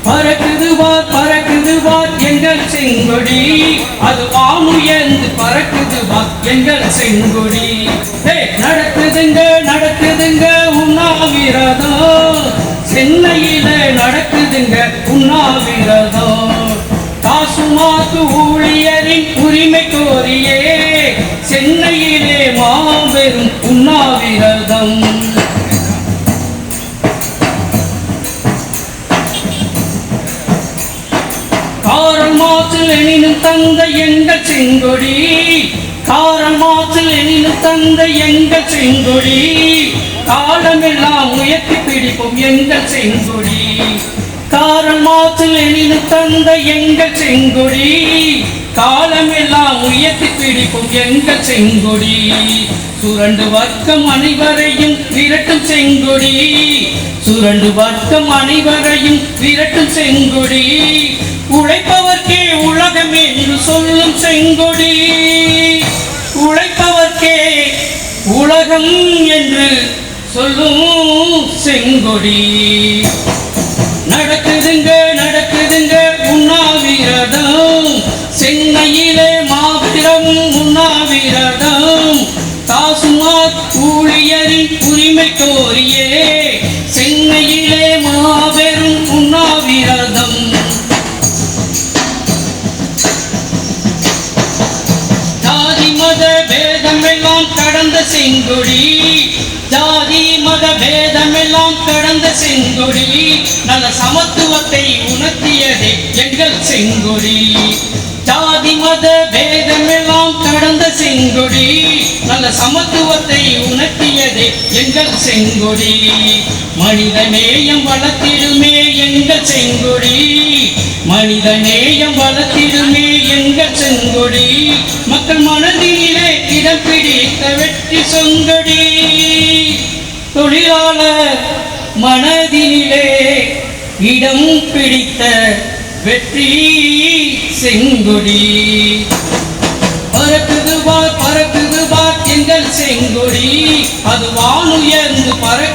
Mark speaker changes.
Speaker 1: பறக்குது பார் எங்கள் செங்கொடி, அது வானுயர்ந்து பறக்குது பார் எங்கள் செங்கொடி. நடக்குதுங்க உண்ணாவிரதம், சென்னையில நடக்குதுங்க உண்ணாவிரதம். காசுமாத்து ஊழியரின் உரிமை கோரியே சென்னையிலே மாபெரும் உண்ணாவிரதம். காரல் மார்க்ஸ் லெனின் தந்த எங்கள் செங்கொடி, காரல் மார்க்ஸ் லெனின் தந்த எங்கள் செங்கொடி, காலமெல்லாம் உயர்த்தி பிடிப்போம் எங்கள் செங்கொடி. காரல் மார்க்ஸ் லெனின் தந்த எங்கள் செங்கொடி, காலமெல்லாம் உயர்த்தி பிடிப்போம் எங்கள் செங்கொடி. சுரண்டு வர்க்கம் அனைவரையும் விரட்டும் செங்கொடி, சுரண்டு வர்க்கம் அனைவரையும் விரட்டும் செங்கொடி. உழைப்பவர்க்கே உலகம் என்று சொல்லும் செங்கொடி, உழைப்பவர்க்கே உலகம் என்று சொல்லும் செங்கொடி. நடக்குதுங்க உண்ணாவிரதம், சென்னையிலே மாபெரும் உண்ணாவிரதம். காசுமாத் ஊழியரின் உரிமை கோரியே சென்னையிலே மாபெரும் உண்ணாவிரதம். ஜாதி மத பேதமெல்லாம் கடந்த செங்கொடி, ஜாதி மத பேதமெல்லாம் கடந்த செங்கொடி. நல்ல சமத்துவத்தை உணர்த்தியதே எங்கள் செங்கொடி. ஜாதி மத பேதமெல்லாம் கடந்த செங்கொடி, நல்ல சமத்துவத்தை உணர்த்தியதே எங்கள் செங்கொடி. மனித நேயம் வளர்த்திடுமே எங்கள் செங்கொடி, மனித நேயம் வளர்த்திடுமே எங்கள் செங்கொடி. மக்கள் மனதிலே இடம் பிடித்த வெற்றி செங்கொடி, தொழிலாளர் மனதிலே இடம் பிடித்த வெற்றி செங்கொடி. பறக்குது பார் எங்கள் செங்கொடி, அது வானுயர்ந்து பறக்கு